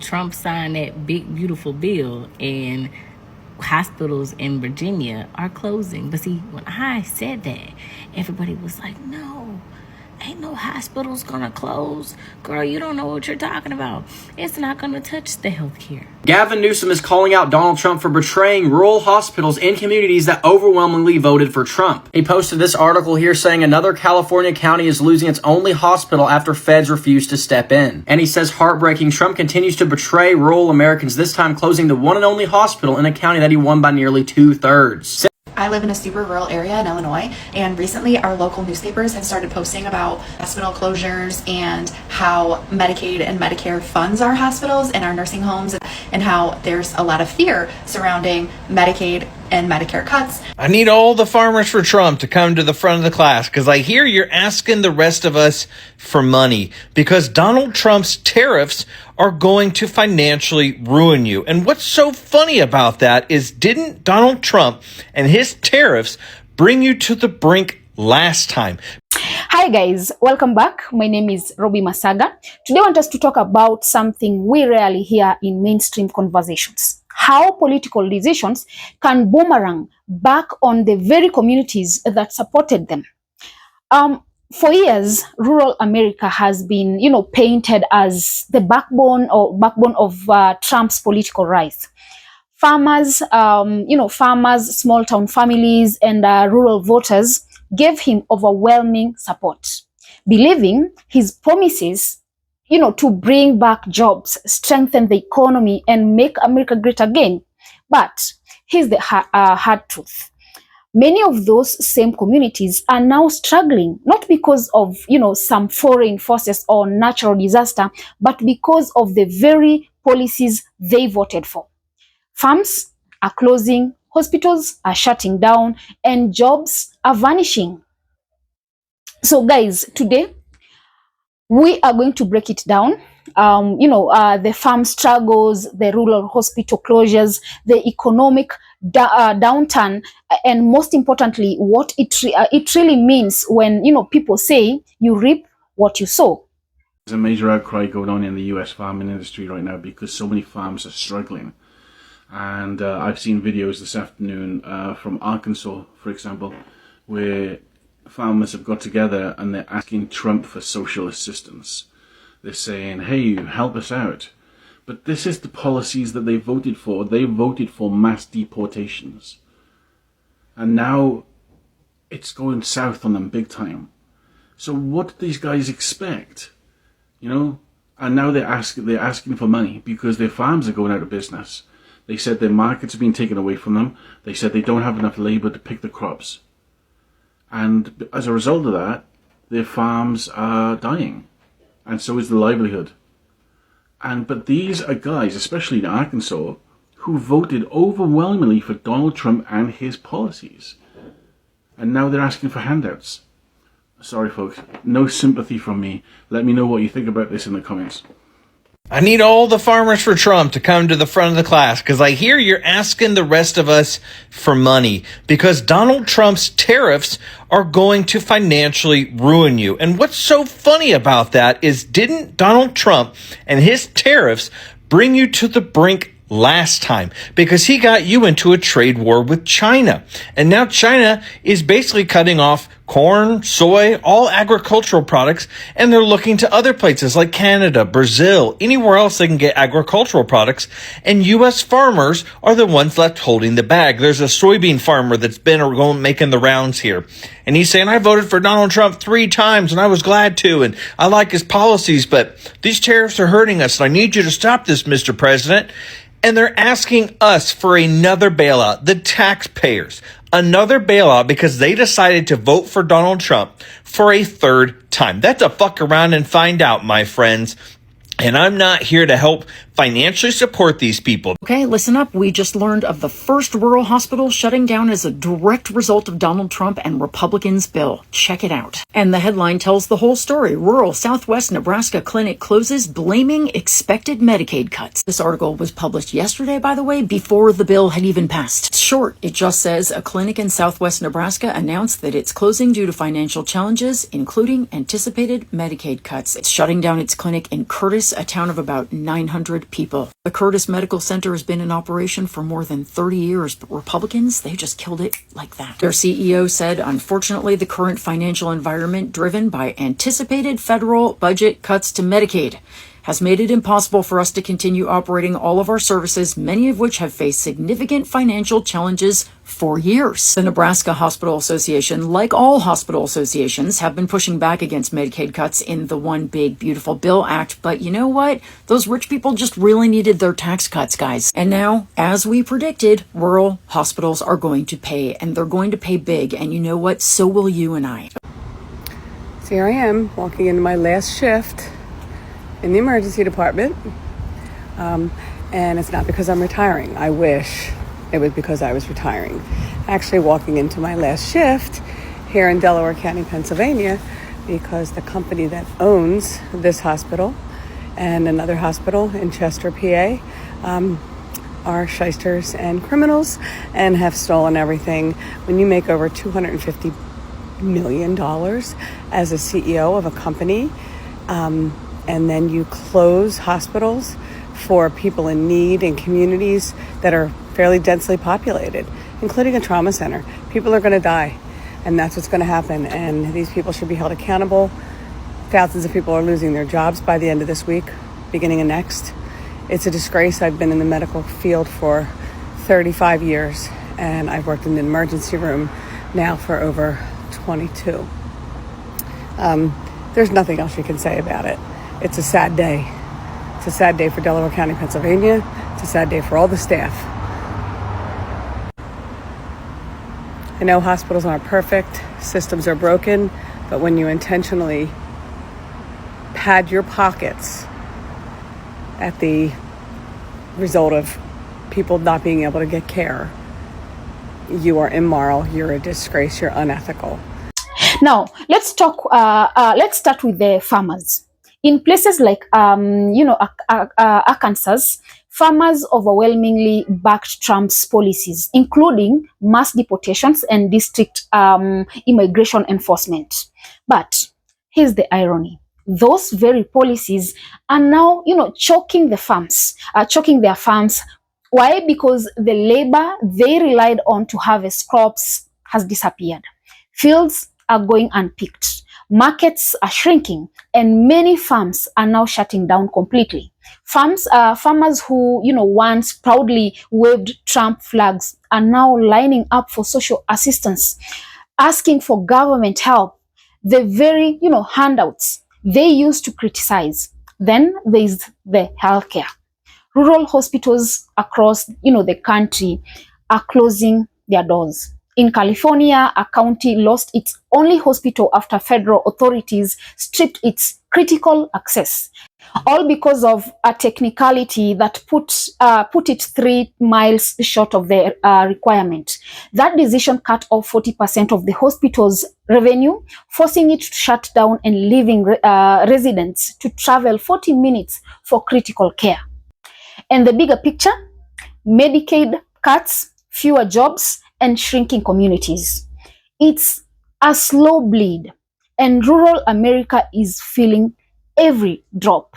Trump signed that big, beautiful bill, and hospitals in Virginia are closing. But see, when I said that, everybody was like, no, ain't no hospitals gonna close. Girl, you don't know what you're talking about. It's not gonna touch the healthcare. Gavin Newsom is calling out Donald Trump for betraying rural hospitals and communities that overwhelmingly voted for Trump. He posted this article here saying another California county is losing its only hospital after feds refuse to step in. And he says, heartbreaking, Trump continues to betray rural Americans, this time closing the one and only hospital in a county that he won by nearly 2/3. I live in a super rural area in Illinois, and recently our local newspapers have started posting about hospital closures and how Medicaid and Medicare funds our hospitals and our nursing homes, and how there's a lot of fear surrounding Medicaid and Medicare cuts. I need all the farmers for Trump to come to the front of the class, because I hear you're asking the rest of us for money because Donald Trump's tariffs are going to financially ruin you. And what's so funny about that is, didn't Donald Trump and his tariffs bring you to the brink last time? Hi guys, welcome back. My name is Robbie Masaga. Today I want us to talk about something we rarely hear in mainstream conversations. How political decisions can boomerang back on the very communities that supported them. For years, rural America has been, painted as the backbone of Trump's political rise. Farmers, farmers, small town families, and rural voters gave him overwhelming support, believing his promises, to bring back jobs, strengthen the economy, and make America great again. But here's the hard truth. Many of those same communities are now struggling, not because of, some foreign forces or natural disaster, but because of the very policies they voted for. Farms are closing, hospitals are shutting down, and jobs are vanishing. So guys, today we are going to break it down. The farm struggles, the rural hospital closures, the economic downturn, and most importantly, what it really means when, people say you reap what you sow. There's a major outcry going on in the US farming industry right now because so many farms are struggling. And I've seen videos this afternoon from Arkansas, for example, where farmers have got together and they're asking Trump for social assistance. They're saying, hey, help us out. But this is the policies that they voted for. They voted for mass deportations. And now it's going south on them big time. So what do these guys expect? And now they're asking for money because their farms are going out of business. They said their markets have been taken away from them. They said they don't have enough labor to pick the crops. And as a result of that, their farms are dying. And so is the livelihood. But these are guys, especially in Arkansas, who voted overwhelmingly for Donald Trump and his policies. And now they're asking for handouts. Sorry, folks. No sympathy from me. Let me know what you think about this in the comments. I need all the farmers for Trump to come to the front of the class, because I hear you're asking the rest of us for money because Donald Trump's tariffs are going to financially ruin you. And what's so funny about that is, didn't Donald Trump and his tariffs bring you to the brink last time? Because he got you into a trade war with China. And now China is basically cutting off corn, soy, all agricultural products, and they're looking to other places like Canada, Brazil, anywhere else they can get agricultural products, and U.S. farmers are the ones left holding the bag. There's a soybean farmer that's been making the rounds here, and he's saying, I voted for Donald Trump 3 times, and I was glad to, and I like his policies, but these tariffs are hurting us, and I need you to stop this, Mr. President. And they're asking us for another bailout, the taxpayers, another bailout because they decided to vote for Donald Trump for a 3rd time. That's a fuck around and find out, my friends. And I'm not here to help financially support these people. Okay, listen up. We just learned of the first rural hospital shutting down as a direct result of Donald Trump and Republicans' bill. Check it out. And the headline tells the whole story. Rural Southwest Nebraska clinic closes, blaming expected Medicaid cuts. This article was published yesterday, by the way, before the bill had even passed. short. It just says a clinic in southwest Nebraska announced that it's closing due to financial challenges, including anticipated Medicaid cuts. It's shutting down its clinic in Curtis, a town of about 900 people. The Curtis Medical Center has been in operation for more than 30 years, but Republicans, they just killed it like that. Their CEO said, unfortunately, the current financial environment driven by anticipated federal budget cuts to Medicaid has made it impossible for us to continue operating all of our services, many of which have faced significant financial challenges for years. The Nebraska Hospital Association, like all hospital associations, have been pushing back against Medicaid cuts in the One Big Beautiful Bill Act. But you know what? Those rich people just really needed their tax cuts, guys. And now, as we predicted, rural hospitals are going to pay, and they're going to pay big. And you know what? So will you and I. So here I am, walking into my last shift in the emergency department, and it's not because I'm retiring. I wish it was because I was retiring. Actually walking into my last shift here in Delaware County, Pennsylvania, because the company that owns this hospital and another hospital in Chester, PA, are shysters and criminals and have stolen everything. When you make over $250 million as a CEO of a company, and then you close hospitals for people in need in communities that are fairly densely populated, including a trauma center. People are going to die, and that's what's going to happen, and these people should be held accountable. Thousands of people are losing their jobs by the end of this week, beginning of next. It's a disgrace. I've been in the medical field for 35 years, and I've worked in the emergency room now for over 22. There's nothing else you can say about it. It's a sad day. It's a sad day for Delaware County, Pennsylvania. It's a sad day for all the staff. I know hospitals aren't perfect, systems are broken, but when you intentionally pad your pockets at the result of people not being able to get care, you are immoral, you're a disgrace, you're unethical. Now, let's start with the farmers. In places like, Arkansas, farmers overwhelmingly backed Trump's policies, including mass deportations and district immigration enforcement. But here's the irony. Those very policies are now, choking their farms. Why? Because the labor they relied on to harvest crops has disappeared. Fields are going unpicked. Markets are shrinking, and many farms are now shutting down completely. Farmers who, once proudly waved Trump flags are now lining up for social assistance, asking for government help. The very, handouts they used to criticize. Then there is the healthcare. Rural hospitals across, the country are closing their doors. In California, a county lost its only hospital after federal authorities stripped its critical access, all because of a technicality that put it 3 miles short of the requirement. That decision cut off 40% of the hospital's revenue, forcing it to shut down and leaving residents to travel 40 minutes for critical care. And the bigger picture, Medicaid cuts, fewer jobs, and shrinking communities. It's a slow bleed, and rural America is feeling every drop.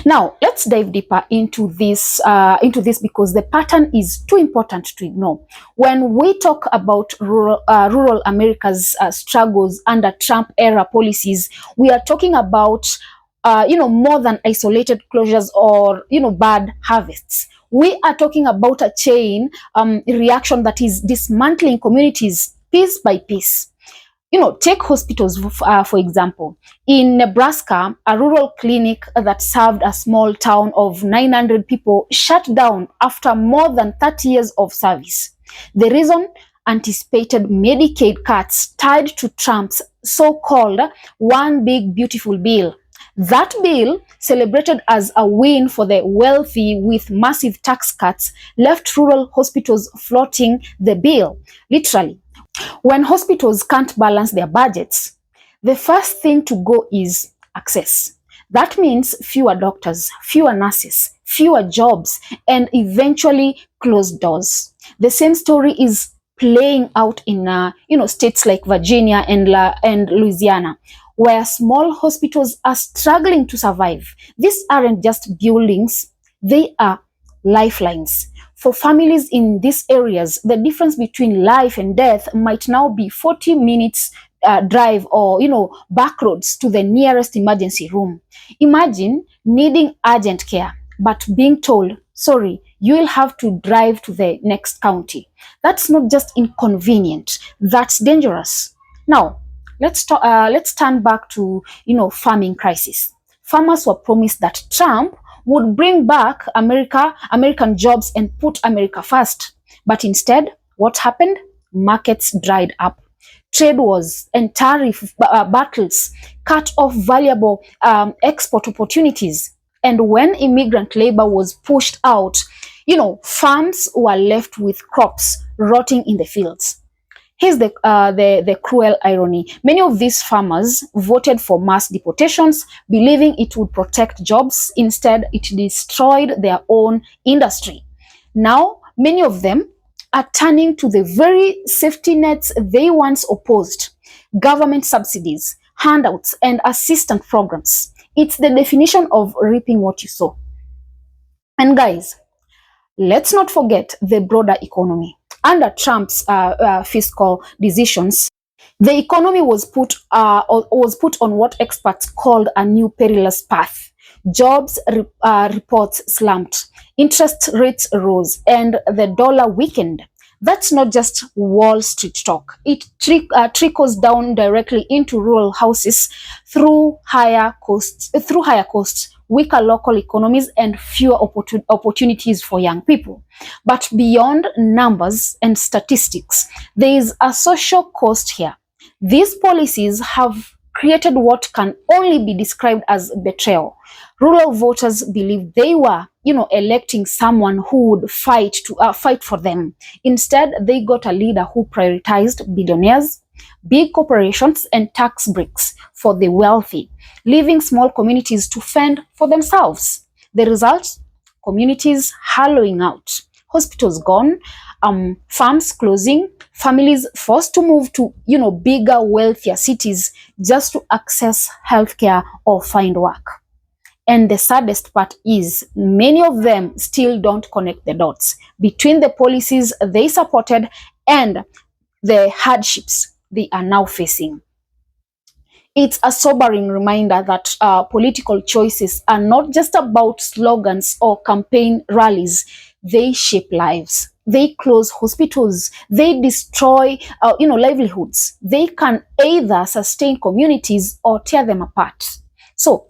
Now, let's dive deeper into this because the pattern is too important to ignore. When we talk about rural America's struggles under Trump-era policies, we are talking about more than isolated closures or bad harvests. We are talking about a chain reaction that is dismantling communities piece by piece. Take hospitals, for example. In Nebraska, a rural clinic that served a small town of 900 people shut down after more than 30 years of service. The reason? Anticipated Medicaid cuts tied to Trump's so-called One Big Beautiful Bill. That bill, celebrated as a win for the wealthy with massive tax cuts, left rural hospitals floating the bill, literally. When hospitals can't balance their budgets, the first thing to go is access. That means fewer doctors, fewer nurses, fewer jobs, and eventually closed doors. The same story is playing out in states like Virginia and Louisiana, where small hospitals are struggling to survive. These aren't just buildings, they are lifelines. For families in these areas, the difference between life and death might now be 40 minutes drive or back roads to the nearest emergency room. Imagine needing urgent care but being told, sorry, you will have to drive to the next county. That's not just inconvenient, that's dangerous. Now, let's turn back to farming crisis. Farmers were promised that Trump would bring back American jobs and put America first. But instead, what happened? Markets dried up. Trade wars and tariff battles cut off valuable export opportunities. And when immigrant labor was pushed out, farms were left with crops rotting in the fields. Here's the cruel irony. Many of these farmers voted for mass deportations, believing it would protect jobs. Instead, it destroyed their own industry. Now, many of them are turning to the very safety nets they once opposed: government subsidies, handouts, and assistance programs. It's the definition of reaping what you sow. And guys, let's not forget the broader economy. Under Trump's fiscal decisions, the economy was put on what experts called a new perilous path. Jobs reports slumped, interest rates rose, and the dollar weakened. That's not just Wall Street talk. It trickles down directly into rural houses through higher costs, weaker local economies, and fewer opportunities for young people. But beyond numbers and statistics, there is a social cost here. These policies have created what can only be described as betrayal. Rural voters believed they were, electing someone who would fight for them. Instead, they got a leader who prioritized billionaires, big corporations, and tax breaks for the wealthy, leaving small communities to fend for themselves. The result? Communities hollowing out, hospitals gone, farms closing, families forced to move to, bigger, wealthier cities just to access healthcare or find work. And the saddest part is many of them still don't connect the dots between the policies they supported and the hardships they are now facing. It's a sobering reminder that political choices are not just about slogans or campaign rallies. They shape lives. They close hospitals. They destroy, livelihoods. They can either sustain communities or tear them apart. So,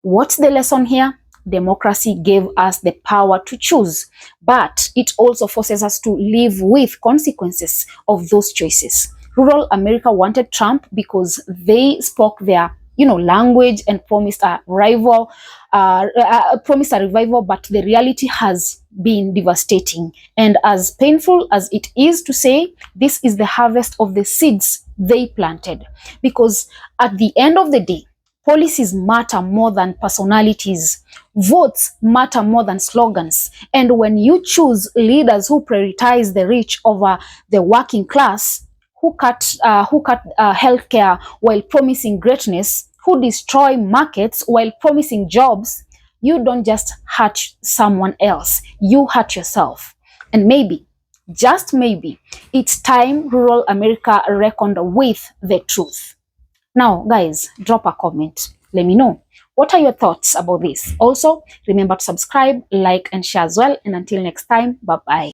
what's the lesson here? Democracy gave us the power to choose, but it also forces us to live with consequences of those choices. Rural America wanted Trump because they spoke their, language and promised a revival, but the reality has been devastating. And as painful as it is to say, this is the harvest of the seeds they planted. Because at the end of the day, policies matter more than personalities. Votes matter more than slogans. And when you choose leaders who prioritize the rich over the working class, who cut healthcare while promising greatness, who destroy markets while promising jobs, you don't just hurt someone else, you hurt yourself. And maybe, just maybe, it's time rural America reckoned with the truth. Now, guys, drop a comment. Let me know. What are your thoughts about this? Also, remember to subscribe, like, and share as well. And until next time, bye-bye.